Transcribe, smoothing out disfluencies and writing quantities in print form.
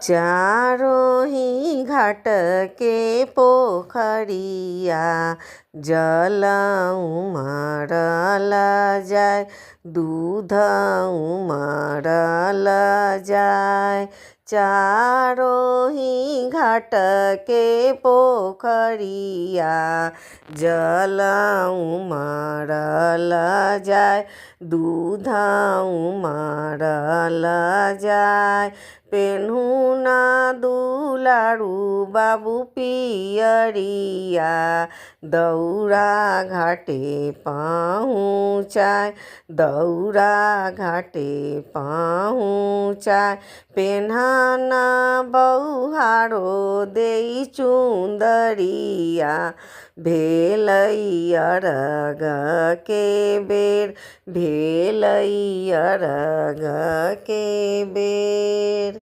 चारों ही घाट के पोखरिया जल उमड़ल जाय, दूध उमड़ल जाय। चारों ही घाट के पोखरिया जल उमड़ल जाय, दूध उमड़ल जाय। पेन्हू ना दुलारू बाबू पियरिया, दौरा घाटे पहुँचाय, दौरा घाटे पहुँचाय। पेन्हाना बौहारो देई चुंदरिया, भेलई अरग के बेर, भेलई अरग के बेर।